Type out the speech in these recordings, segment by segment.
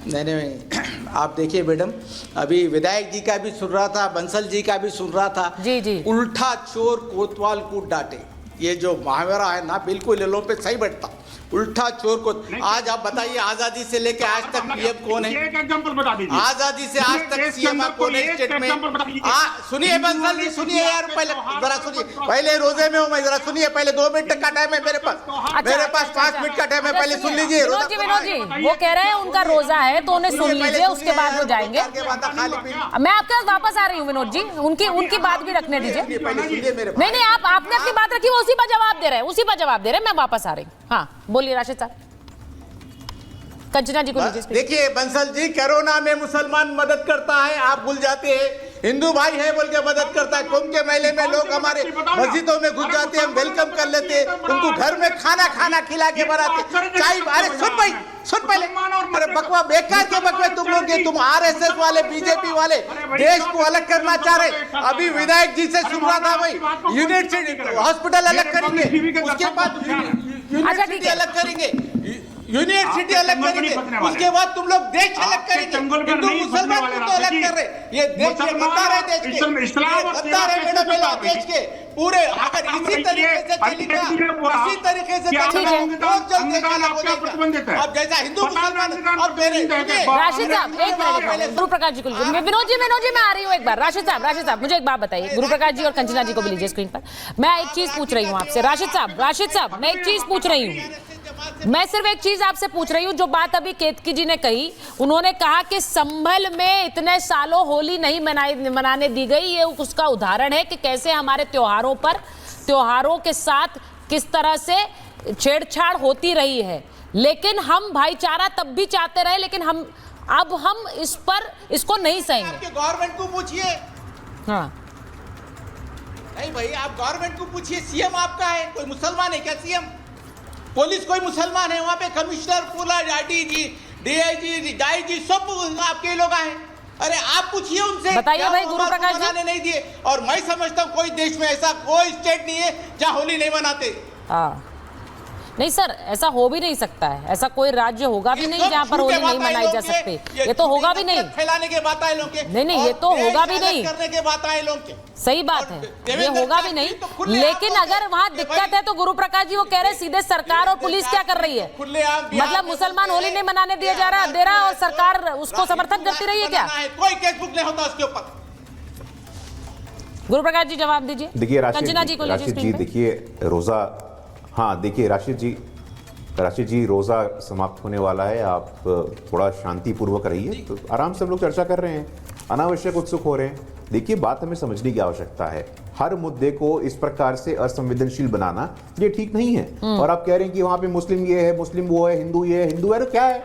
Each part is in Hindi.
नहीं नहीं, आप देखिए मैडम, अभी विधायक जी का भी सुन रहा था, बंसल जी का भी सुन रहा था। जी जी। उल्टा चोर कोतवाल को डांटे, ये जो मुहावरा है ना, बिल्कुल ये लोगों पे सही बैठता। उल्टा चोर को, आज आप बताइए आजादी से लेके आज तक पीएम कौन है? एक एग्जांपल बता दीजिए। आजादी से आज तक सीएम कौन है स्टेट में? सुनिए बंसल जी, सुनिए यार, पहले जरा सुनिए, पहले रोजे में हूँ मैं, जरा सुनिए, पहले 2 मिनट का टाइम है मेरे पास, मेरे पास 5 मिनट का टाइम है, पहले सुन लीजिए। विनोद जी, वो कह रहे हैं उनका रोजा है तो उन्हें सुन लीजिए, उसके बाद वो जाएंगे। मैं आपके पास वापस आ रही हूँ विनोद जी, उनकी बात भी रखने दीजिए। नहीं नहीं, आपने अपनी बात रखी, वो उसी पर जवाब दे रहे हैं, उसी पर जवाब दे रहे हैं। मैं वापस आ रही हूँ। हाँ बोलिए राशिद साहब, कंचना जी को लीजिए। देखिए बंसल जी, कोरोना में मुसलमान मदद करता है, आप भूल जाते हैं। हिंदू भाई है बोल के मदद करता है। कुंभ के मेले में लोग हमारे मस्जिदों में घुस जाते हैं, हम वेलकम कर लेते हैं, उनको घर में खाना खिला के बनाते। चाय, अरे सुन भाई, सुन पहले, अरे बकवा, बेकार के बकवे तुम लोग, तुम आरएसएस वाले, बीजेपी वाले देश को अलग करना चाह रहे। अभी विधायक जी से सुन रहा था भाई, यूनिवर्सिटी हॉस्पिटल अलग करेंगे, उसके बाद यूनिवर्सिटी अलग करेंगे, यूनिवर्सिटी अलग करेंगे, उसके बाद तुम लोग देश अलग करेंगे। हिंदू मुसलमान को तो अलग कर रहे, ये देश के गद्दार है, देश के गद्दार है मैडम, देश के पूरे। अगर इसी तरीके से चलेगा, इसी तरीके से चलेगा, बहुत जल्द देश अलग हो जाएगा। अब जैसा हिंदू मुसलमान, अब राशिद साहब एक मिनट, गुरु प्रकाश जी को लीजिए। विनोद जी मैं आ रही हूँ एक बार। राशिद साहब मुझे एक बात बताइए, गुरु प्रकाश जी और कंचना जी को भी लीजिए स्क्रीन पर। मैं एक चीज पूछ रही हूँ आपसे राशिद साहब, मैं एक चीज पूछ रही हूँ, मैं सिर्फ एक चीज आपसे पूछ रही हूँ। जो बात अभी केतकी जी ने कही, उन्होंने कहा कि संभल में इतने सालों होली नहीं मनाने दी गई, ये उसका उदाहरण है कि कैसे हमारे त्योहारों के साथ किस तरह से छेड़छाड़ होती रही है। लेकिन हम भाईचारा तब भी चाहते रहे, लेकिन अब हम इसको नहीं सहेंगे। गवर्नमेंट को पूछिए। हाँ नहीं भाई, आप गवर्नमेंट को पूछिए, सीएम आपका है, कोई मुसलमान है क्या सीएम? पुलिस कोई मुसलमान है, वहाँ पे कमिश्नर, पूरा डीआईजी, डीआईजी सब आपके लोग आए। अरे आप पूछिए उनसे, बताइए भाई गुरु प्रकाश जी। नहीं दिए। और मैं समझता हूँ कोई देश में ऐसा कोई स्टेट नहीं है जहाँ होली नहीं मनाते। हाँ नहीं सर, ऐसा हो भी नहीं सकता है, ऐसा कोई राज्य होगा भी नहीं जहाँ पर होली नहीं मनाई जा सकती। ये तो होगा भी नहीं, फैलाने के बात आए लोग के। नहीं ये तो होगा भी नहीं, करने के बात आए लोग के। सही बात है, ये होगा भी नहीं। लेकिन अगर वहाँ दिक्कत है तो गुरु प्रकाश जी वो कह रहे सीधे सरकार और पुलिस क्या कर रही है? मतलब मुसलमान होली नहीं मनाने दे रहा और सरकार उसको समर्थन करती रही है क्या? कोई केस बुक नहीं होता उसके ऊपर। गुरु प्रकाश जी जवाब दीजिए। देखिए कंचना जी को लीजिए। देखिए रोजा, हाँ देखिए राशिद जी रोजा समाप्त होने वाला है, आप थोड़ा शांतिपूर्वक रहिए। तो आराम से हम लोग चर्चा कर रहे हैं, अनावश्यक उत्सुक हो रहे हैं। देखिए बात हमें समझने की आवश्यकता है, हर मुद्दे को इस प्रकार से असंवेदनशील बनाना ये ठीक नहीं है। और आप कह रहे हैं कि वहां पे मुस्लिम ये है, मुस्लिम वो है, हिंदू ये है, हिंदू है, तो क्या है?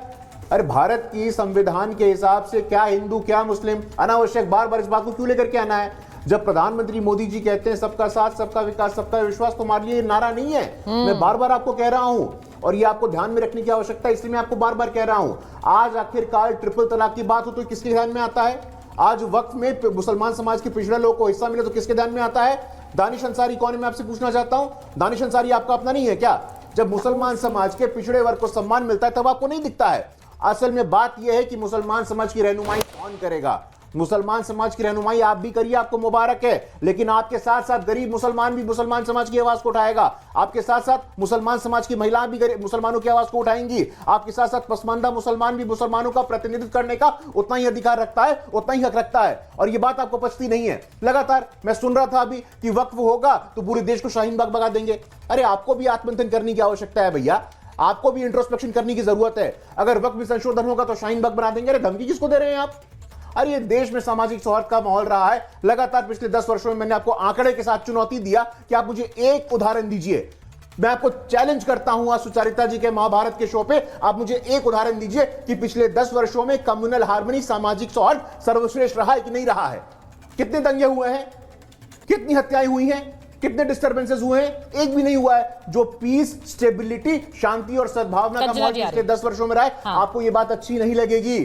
अरे भारत की संविधान के हिसाब से क्या हिंदू क्या मुस्लिम, अनावश्यक बार बार इस बात को क्यों लेकर के आना है? जब प्रधानमंत्री मोदी जी कहते हैं सबका साथ, सबका विकास, सबका विश्वास, तो हमारे लिए नारा नहीं है। मैं बार बार आपको कह रहा हूं और ये आपको ध्यान में रखने की आवश्यकता है, इसलिए मैं आपको बार बार कह रहा हूं। आज आखिरकार ट्रिपल तलाक की बात हो तो किसके ध्यान में आता है? आज वक्त में मुसलमान समाज के पिछड़े लोगों को हिस्सा मिले तो किसके ध्यान में आता है? दानिश अंसारी कौन है, मैं आपसे पूछना चाहता हूं। दानिश अंसारी आपका अपना नहीं है क्या? जब मुसलमान समाज के पिछड़े वर्ग को सम्मान मिलता है तब आपको नहीं दिखता है। असल में बात यह है कि मुसलमान समाज की रहनुमाई कौन करेगा? मुसलमान समाज की रहनुमाई आप भी करिए, आपको मुबारक है, लेकिन आपके साथ साथ गरीब मुसलमान भी मुसलमान समाज की आवाज को उठाएगा। आपके साथ साथ मुसलमान समाज की महिलाएं भी मुसलमानों की आवाज को उठाएंगी। आपके साथ साथ पसमानदा मुसलमान भी मुसलमानों का प्रतिनिधित्व करने का उतना ही अधिकार रखता है, उतना ही हक रखता है। और यह बात आपको पचती नहीं है। लगातार मैं सुन रहा था अभी कि वक्फ होगा तो पूरे देश को शाहीन बाग भगा देंगे। अरे आपको भी आत्मचिंतन करने की आवश्यकता है भैया, आपको भी इंट्रोस्पेक्शन करने की जरूरत है। अगर वक्त में संशोधन होगा तो शाहीन बाग बना देंगे। अरे धमकी किसको दे रहे हैं आप? अरे ये देश में सामाजिक सौहार्द का माहौल रहा है लगातार पिछले 10 वर्षों में। मैंने आपको आंकड़े के साथ चुनौती दिया कि आप मुझे एक उदाहरण दीजिए। मैं आपको चैलेंज करता हूं आज सुचारिता जी के महाभारत के शो पे, आप मुझे एक उदाहरण दीजिए कि पिछले 10 वर्षों में कम्युनल हार्मनी, सामाजिक सौहार्द सर्वश्रेष्ठ रहा है कि नहीं रहा है? कितने दंगे हुए हैं, कितनी हत्याएं हुई हैं, कितने डिस्टर्बेंसेस हुए हैं? एक भी नहीं हुआ है। जो पीस, स्टेबिलिटी, शांति और सद्भावना का माहौल पिछले 10 वर्षों में रहा है, आपको यह बात अच्छी नहीं लगेगी।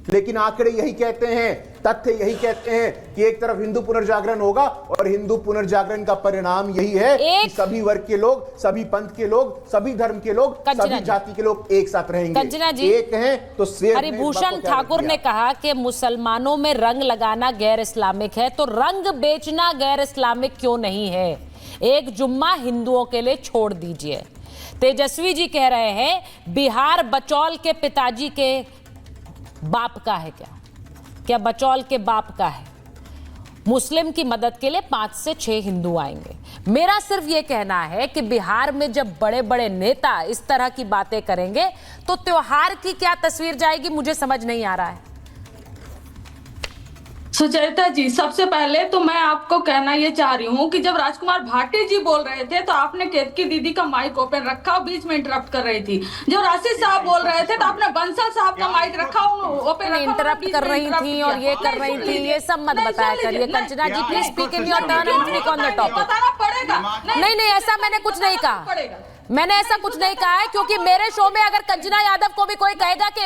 लेकिन आंकड़े यही कहते हैं, तथ्य यही कहते हैं कि एक तरफ हिंदू पुनर्जागरण होगा और हिंदू पुनर्जागरण का परिणाम यही है कि सभी वर्ग के लोग, सभी पंथ के लोग, सभी धर्म के लोग, सभी जाति के लोग एक साथ रहेंगे। एक हैं तो हरिभूषण ठाकुर ने कहा कि मुसलमानों में रंग लगाना गैर इस्लामिक है, तो रंग बेचना गैर इस्लामिक क्यों नहीं है? एक जुम्मा हिंदुओं के लिए छोड़ दीजिए। तेजस्वी जी कह रहे हैं बिहार बचौल के पिताजी के बाप का है। क्या बचौल के बाप का है? मुस्लिम की मदद के लिए 5 से 6 हिंदू आएंगे। मेरा सिर्फ यह कहना है कि बिहार में जब बड़े बड़े नेता इस तरह की बातें करेंगे तो त्योहार की क्या तस्वीर जाएगी, मुझे समझ नहीं आ रहा है। सुचरिता जी, सबसे पहले तो मैं आपको कहना ये चाह रही हूँ कि जब राजकुमार भाटी जी बोल रहे थे तो आपने केतकी दीदी का माइक ओपन रखा और बीच में इंटरप्ट कर रही थी। जब राशिद साहब बोल रहे थे तो आपने बंसल साहब का माइक रखा ओपन रखा, इंटरप्ट कर रही थी और ये कर रही थी, ये सब मत बताया करिए। Kanchana ji please speak in your turn and speak on the topic. बताना पड़ेगा। नहीं, ऐसा मैंने कुछ नहीं कहा। मैंने ऐसा कुछ नहीं कहा है, क्योंकि मेरे शो में अगर कंचना यादव को भी कोई कहेगा कि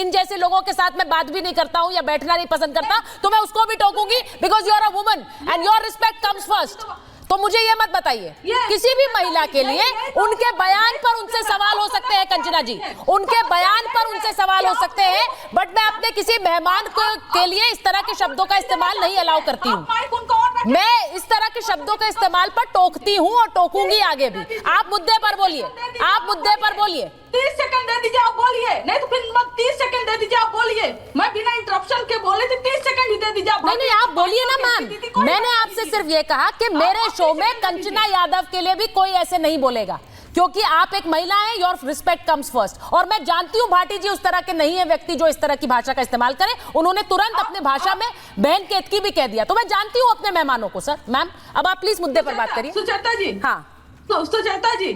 इन जैसे लोगों के साथ मैं बात भी नहीं करता हूं या बैठना नहीं पसंद करता, तो मैं उसको भी टोकूंगी, because you are a woman and your respect comes first. तो मुझे ये मत बताइए, किसी भी महिला के लिए उनके बयान पर उनसे सवाल हो सकते हैं। कंचना जी, उनके बयान पर उनसे सवाल हो सकते हैं, बट मैं अपने किसी मेहमान के लिए इस तरह के शब्दों का इस्तेमाल नहीं अलाउ करती हूँ। मैं इस तरह के शब्दों के इस्तेमाल पर टोकती हूँ और टोकूंगी आगे भी। आप मुद्दे पर बोलिए, आप मुद्दे पर बोलिए। 30 सेकंड दे दीजिए, आप बोलिए। नहीं तो फिर मत 30 सेकंड दे दीजिए, आप बोलिए। मैं बिना इंटरप्शन के बोले थे, 30 सेकंड ही दे दीजिए। नहीं, आप बोलिए ना मैम। मैंने आपसे सिर्फ ये कहा कि मेरे शो में कंचना यादव के लिए भी कोई ऐसे नहीं बोलेगा, क्योंकि आप एक महिला हैं, योर रिस्पेक्ट कम्स फर्स्ट। और मैं जानती हूं भाटी जी उस तरह के नहीं है व्यक्ति जो इस तरह की भाषा का इस्तेमाल करे। उन्होंने तुरंत अपने भाषा में बहन केतकी भी कह दिया, तो मैं जानती हूं अपने मेहमानों को। सर मैम, अब आप प्लीज मुद्दे पर बात करिए। सुचेता जी, हाँ सुचेता जी,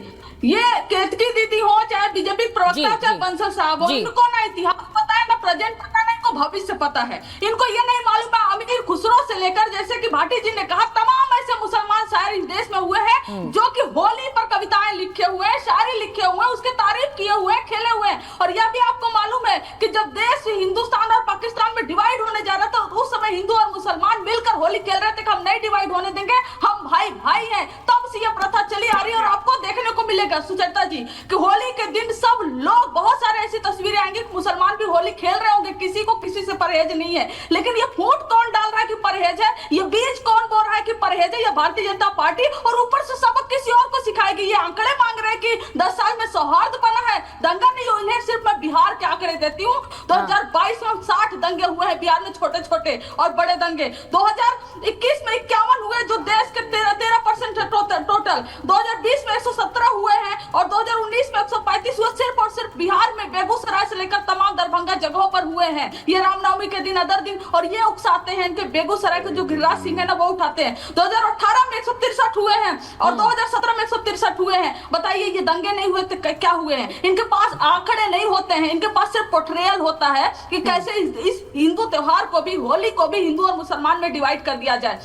ये केतकी दीदी हो चाहे बीजेपी प्रवक्ता चाहे बंसल साहब हो, इनको ना इतिहास पता है, ना प्रेजेंट पता है, ना इनको भविष्य पता है। इनको ये नहीं मालूम है अमीर खुसरो से लेकर, जैसे कि भाटी जी ने कहा, तमाम ऐसे मुसलमान शायर इस देश में हुए हैं जो कि होली पर कविताएं लिखे हुए हैं, शायरी लिखे हुए हैं, उसके तारीफ किए हुए हैं, खेले हुए हैं। और यह भी आपको मालूम है कि जब देश हिंदुस्तान और पाकिस्तान में डिवाइड होने जा रहा था, उस समय हिंदू और मुसलमान मिलकर होली खेल रहे थे कि हम नहीं डिवाइड होने देंगे, हम भाई भाई हैं। तब से यह प्रथा चली आ रही है। और आपको देखने को मिलेगा सुचेता जी कि होली के दिन सब लोग, बहुत सारे ऐसी तस्वीरें आएंगी कि मुसलमान भी होली खेल रहे होंगे, किसी को किसी से परहेज नहीं है। लेकिन ये फूट कौन डाल रहा है कि परहेज है, ये बीज कौन बोल रहा है कि परहेज है? ये भारतीय जनता पार्टी, और ऊपर से सबक किसी और को सिखाएगी। ये आंकड़े मांग रहे हैं कि 10 साल में सौहार्द बना है, दंगा नहीं हुआ। इन्हें सिर्फ मैं बिहार के आंकड़े देती हूँ। 2022 में 60 दंगे हुए हैं बिहार में, छोटे छोटे और बड़े दंगे। 2021 में 51 हुए, जो देश के 13% है टोटल। 2020 में 117 हुए हैं और 2019 में 135 हुए, सिर्फ और सिर्फ बिहार में, बेगूसराय से लेकर तमाम दरभंगा जगहों पर हुए हैं। ये रामनवमी के दिन, अदर दिन, और ये उकसाते हैं इनके बेगूसराय के जो गिरिराज सिंह है ना, वो उठाते हैं। 2018 में 163 हुए हैं और 2017 में 163 हुए हैं। बताइए, ये दंगे नहीं हुए तो क्या हुए हैं? इनके पास आंकड़े नहीं होते हैं, इनके पास सिर्फ पोर्ट्रेयल होता है कि कैसे इस हिंदू त्योहार को भी, होली को भी हिंदू और मुसलमान में डिवाइड कर दिया जाए।